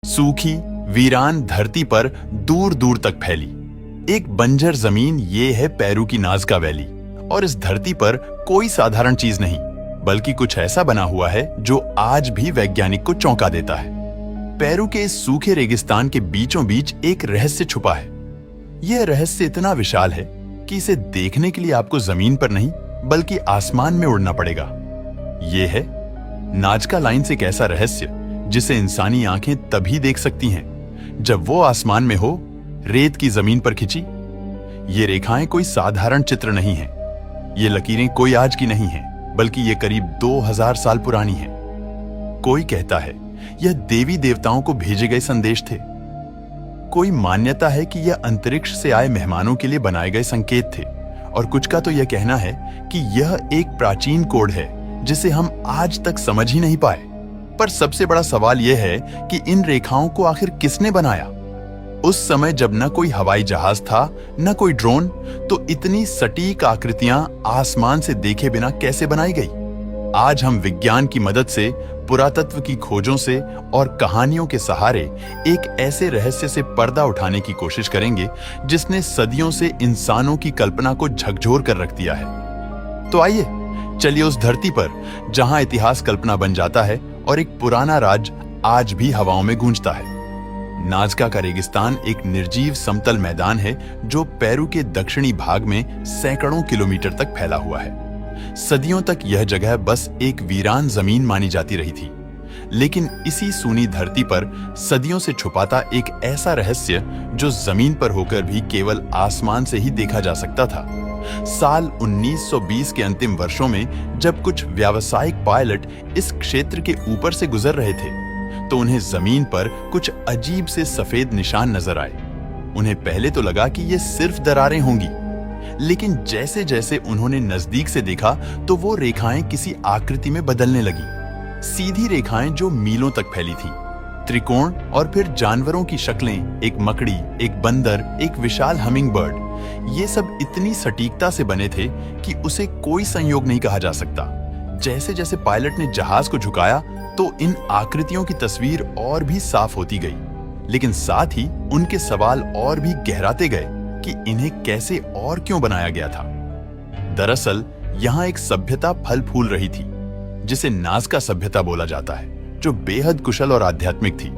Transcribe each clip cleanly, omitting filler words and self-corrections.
सूखी वीरान धरती पर दूर दूर तक फैली एक बंजर जमीन, ये है पेरू की नाजका वैली। और इस धरती पर कोई साधारण चीज नहीं, बल्कि कुछ ऐसा बना हुआ है जो आज भी वैज्ञानिक को चौंका देता है। पेरू के इस सूखे रेगिस्तान के बीचों बीच एक रहस्य छुपा है। यह रहस्य इतना विशाल है कि इसे देखने के लिए आपको जमीन पर नहीं बल्कि आसमान में उड़ना पड़ेगा। यह है नाजका लाइन्स, एक ऐसा रहस्य जिसे इंसानी आंखें तभी देख सकती हैं जब वो आसमान में हो, रेत की जमीन पर खिंची। ये रेखाएं कोई साधारण चित्र नहीं है, ये लकीरें कोई आज की नहीं हैं, बल्कि ये करीब 2000 साल पुरानी हैं। कोई कहता है यह देवी देवताओं को भेजे गए संदेश थे। कोई मान्यता है कि यह अंतरिक्ष से आए मेहमानों के लिए बनाए गए संकेत थे, और कुछ का तो यह कहना है कि यह एक प्राचीन कोड है जिसे हम आज तक समझ ही नहीं पाए। पर सबसे बड़ा सवाल यह है कि इन रेखाओं को आखिर किसने बनाया? उस समय जब न कोई हवाई जहाज था न कोई ड्रोन, तो इतनी सटीक आकृतियां आसमान से देखे बिना कैसे बनाई गई? आज हम विज्ञान की मदद से, पुरातत्व की खोजों से और कहानियों के सहारे एक ऐसे रहस्य से पर्दा उठाने की कोशिश करेंगे जिसने सदियों से इंसानों की कल्पना को झकझोर कर रख दिया है। तो आइए चलिए उस धरती पर जहां इतिहास कल्पना बन जाता है और एक पुराना राज आज भी हवाओं में गूंजता है। नाजका का रेगिस्तान एक निर्जीव समतल मैदान है जो पेरू के दक्षिणी भाग में सैकड़ों किलोमीटर तक फैला हुआ है। सदियों तक यह जगह बस एक वीरान जमीन मानी जाती रही थी, लेकिन इसी सूनी धरती पर सदियों से छुपाता एक ऐसा रहस्य जो जमीन पर होकर भी केवल आसमान से ही देखा जा सकता था। साल 1920 के अंतिम वर्षों में जब कुछ व्यावसायिक पायलट इस क्षेत्र के ऊपर से गुजर रहे थे, तो उन्हें जमीन पर कुछ अजीब से सफेद निशान नजर आए। उन्हें पहले तो लगा कि ये सिर्फ दरारें होंगी, लेकिन जैसे जैसे उन्होंने नजदीक से देखा तो वो रेखाएं किसी आकृति में बदलने लगी। सीधी रेखाएं जो मीलों तक फैली थीं, त्रिकोण और फिर जानवरों की शक्लें, एक मकड़ी, एक बंदर, एक विशाल हमिंग बर्ड। ये सब इतनी सटीकता से बने थे कि उसे कोई संयोग नहीं कहा जा सकता। जैसे जैसे पायलट ने जहाज को झुकाया तो इन आकृतियों की तस्वीर और भी साफ होती गई, लेकिन साथ ही उनके सवाल और भी गहराते गए कि इन्हें कैसे और क्यों बनाया गया था। दरअसल यहाँ एक सभ्यता फल फूल रही थी जिसे नाजका सभ्यता बोला जाता है, जो बेहद कुशल और आध्यात्मिक थी।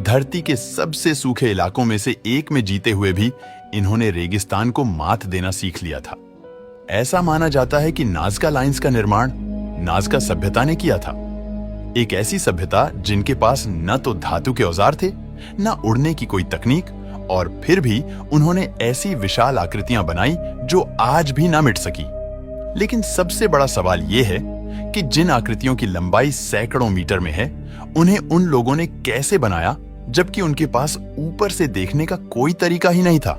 धरती के सबसे सूखे इलाकों में से एक में जीते हुए भी इन्होंने रेगिस्तान को मात देना सीख लिया था। ऐसा माना जाता है कि नाजका लाइन्स का निर्माण नाजका सभ्यता ने किया था। एक ऐसी सभ्यता जिनके पास न तो धातु के औजार थे, न उड़ने की कोई तकनीक, और फिर भी उन्होंने ऐसी विशाल आकृतियां बनाई जो आज भी ना मिट सकी। लेकिन सबसे बड़ा सवाल यह है कि जिन आकृतियों की लंबाई सैकड़ों मीटर में है, उन्हें उन लोगों ने कैसे बनाया जबकि उनके पास ऊपर से देखने का कोई तरीका ही नहीं था।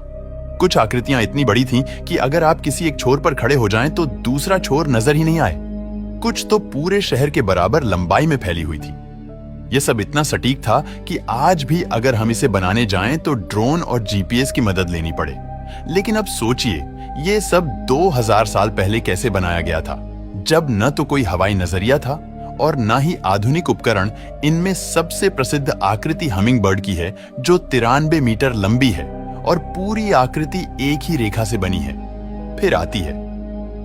कुछ आकृतियां इतनी बड़ी थीं कि अगर आप किसी एक छोर पर खड़े हो जाएं तो दूसरा छोर नजर ही नहीं आए। कुछ तो पूरे शहर के बराबर लंबाई में फैली हुई थी। यह सब इतना सटीक था कि आज भी अगर हम इसे बनाने जाएं तो ड्रोन और जीपीएस की मदद लेनी पड़े। लेकिन अब सोचिए, यह सब 2000 साल पहले कैसे बनाया गया था, जब न तो कोई हवाई नजरिया था और न ही आधुनिक उपकरण। इनमें सबसे प्रसिद्ध आकृति हमिंग बर्ड की है जो 93 मीटर लंबी है और पूरी आकृति एक ही रेखा से बनी है। फिर आती है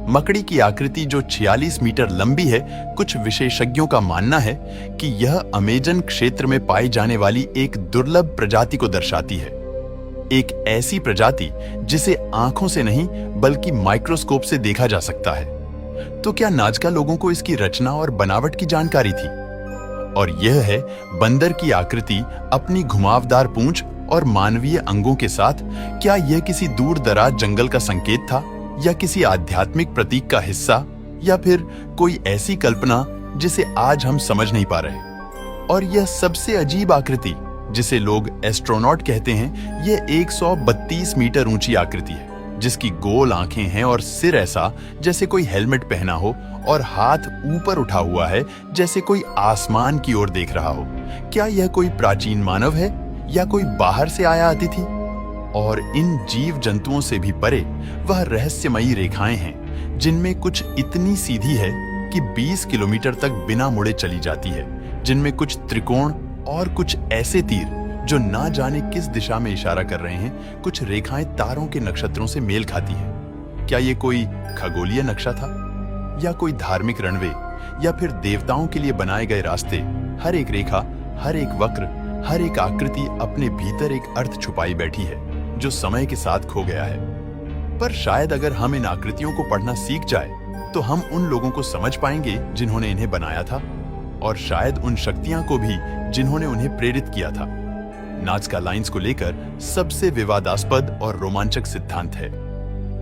मकड़ी की आकृति जो 46 मीटर लंबी है। कुछ विशेषज्ञों का मानना है कि यह अमेजन क्षेत्र में पाई जाने वाली एक दुर्लभ प्रजाति को दर्शाती है, एक ऐसी प्रजाति जिसे आंखों से नहीं बल्कि माइक्रोस्कोप से देखा जा सकता है। तो क्या नाजका लोगों को इसकी रचना और बनावट की जानकारी थी? और यह है बंदर की आकृति अपनी घुमावदार पूंछ और मानवीय अंगों के साथ। क्या यह किसी दूर दराज जंगल का संकेत था, या किसी आध्यात्मिक प्रतीक का हिस्सा, या फिर कोई ऐसी कल्पना जिसे आज हम समझ नहीं पा रहे? और यह सबसे अजीब आकृति जिसे लोग एस्ट्रोनॉट कहते हैं, यह 132 मीटर ऊंची आकृति है जिसकी गोल आंखें हैं और सिर ऐसा जैसे कोई हेलमेट पहना हो और हाथ ऊपर उठा हुआ है जैसे कोई आसमान की ओर देख रहा हो। क्या यह कोई प्राचीन मानव है या कोई बाहर से आया अतिथि? और इन जीव जंतुओं से भी परे वह रहस्यमयी रेखाएं हैं जिनमें कुछ इतनी सीधी है कि 20 किलोमीटर तक बिना मुड़े चली जाती है, जिनमें कुछ त्रिकोण और कुछ ऐसे तीर जो ना जाने किस दिशा में इशारा कर रहे हैं। कुछ रेखाएं तारों के नक्षत्रों से मेल खाती हैं। क्या ये कोई खगोलीय नक्शा था, या कोई धार्मिक रनवे, या फिर देवताओं के लिए बनाए गए रास्ते? हर एक रेखा, हर एक वक्र, हर एक आकृति अपने भीतर एक अर्थ छुपाई बैठी है जो समय के साथ खो गया है। पर शायद अगर हम इन आकृतियों को पढ़ना सीख जाए तो हम उन लोगों को समझ पाएंगे जिन्होंने इन्हें बनाया था, और शायद उन शक्तियां को भी जिन्होंने उन्हें प्रेरित किया था। नाज़का लाइंस को लेकर सबसे विवादास्पद और रोमांचक सिद्धांत है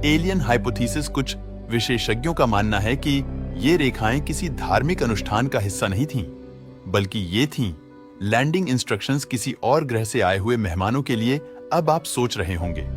एलियन हाइपोथेसिस। कुछ विशेषज्ञों का मानना है कि ये रेखाएं किसी धार्मिक अनुष्ठान का हिस्सा नहीं थीं, बल्कि ये थीं लैंडिंग इंस्ट्रक्शंस किसी और ग्रह से आए हुए मेहमानों के लिए। अब आप सोच रहे होंगे,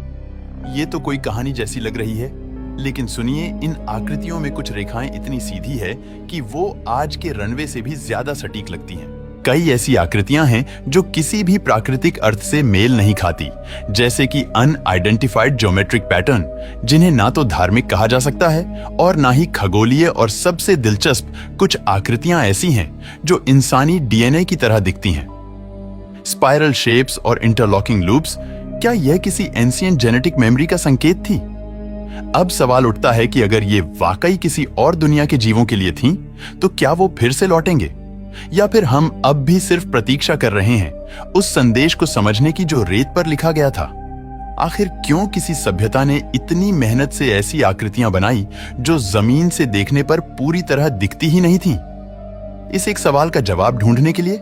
ये तो कोई कहानी जैसी लग रही है, लेकिन सुनिए, इन आकृतियों में कुछ रेखाएं इतनी सीधी है कि वो आज के रनवे से भी ज्यादा सटीक लगती हैं। कई ऐसी आकृतियां हैं जो किसी भी प्राकृतिक अर्थ से मेल नहीं खाती, जैसे कि अनआइडेंटिफाइड ज्योमेट्रिक पैटर्न, जिन्हें ना तो धार्मिक कहा जा सकता है और ना ही खगोलीय। और सबसे दिलचस्प, कुछ आकृतियां ऐसी हैं जो इंसानी डीएनए की तरह दिखती हैं। स्पाइरल शेप्स और इंटरलॉकिंग लूप्स, क्या यह किसी एंशिएंट जेनेटिक मेमोरी का संकेत थी? अब सवाल उठता है कि अगर ये वाकई किसी और दुनिया के जीवों के लिए थीं, तो क्या वो फिर से लौटेंगे, या फिर हम अब भी सिर्फ प्रतीक्षा कर रहे हैं उस संदेश को समझने की जो रेत पर लिखा गया था? आखिर क्यों किसी सभ्यता ने इतनी मेहनत से ऐसी आकृतियां बनाई जो जमीन से देखने पर पूरी तरह दिखती ही नहीं थीं? इस एक सवाल का जवाब ढूंढने के लिए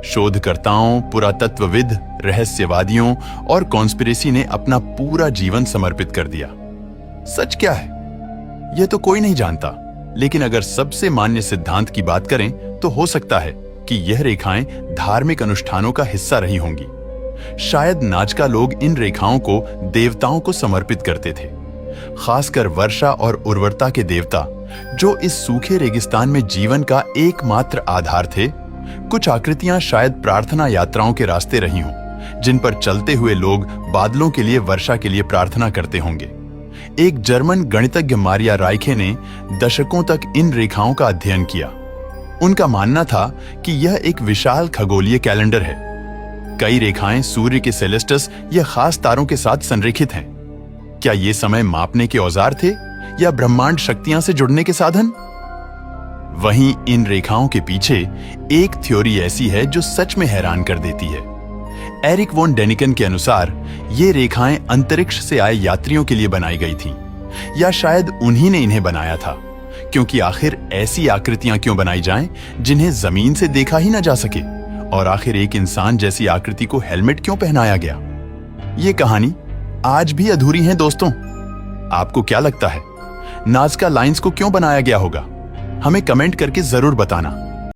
शोधकर्ताओं, पुरातत्वविद, रहस्यवादियों और कॉन्स्पिरेसी ने अपना पूरा जीवन समर्पित कर दिया। सच क्या है, यह तो कोई नहीं जानता, लेकिन अगर सबसे मान्य सिद्धांत की बात करें तो हो सकता है कि यह रेखाएं धार्मिक अनुष्ठानों का हिस्सा रही होंगी। शायद नाज़का लोग इन रेखाओं को देवताओं को समर्पित करते थे, खासकर वर्षा और उर्वरता के देवता, जो इस सूखे रेगिस्तान में जीवन का एकमात्र आधार थे। कुछ आकृतियां शायद प्रार्थना यात्राओं के रास्ते रही हों, जिन पर चलते हुए लोग बादलों के लिए, वर्षा के लिए प्रार्थना करते होंगे। एक जर्मन गणितज्ञ मारिया राइखे ने दशकों तक इन रेखाओं का अध्ययन किया। उनका मानना था कि यह एक विशाल खगोलीय कैलेंडर है। कई रेखाएं सूर्य के सेलेस्टस या खास तारों के साथ संरेखित हैं। क्या ये समय मापने के औजार थे या ब्रह्मांड शक्तियां से जुड़ने के साधन? वहीं इन रेखाओं के पीछे एक थ्योरी ऐसी है जो सच में हैरान कर देती है। एरिक वॉन डेनिकन के अनुसार ये रेखाएं अंतरिक्ष से आए यात्रियों के लिए बनाई गई थीं, या शायद उन्हीं ने इन्हें बनाया था, क्योंकि आखिर ऐसी आकृतियां क्यों बनाई जाएं जिन्हें जमीन से देखा ही ना जा सके? और आखिर एक इंसान जैसी आकृति को हेलमेट क्यों पहनाया गया? ये कहानी आज भी अधूरी है दोस्तों। आपको क्या लगता है, नाज़का लाइंस को क्यों बनाया गया होगा? हमें कमेंट करके जरूर बताना।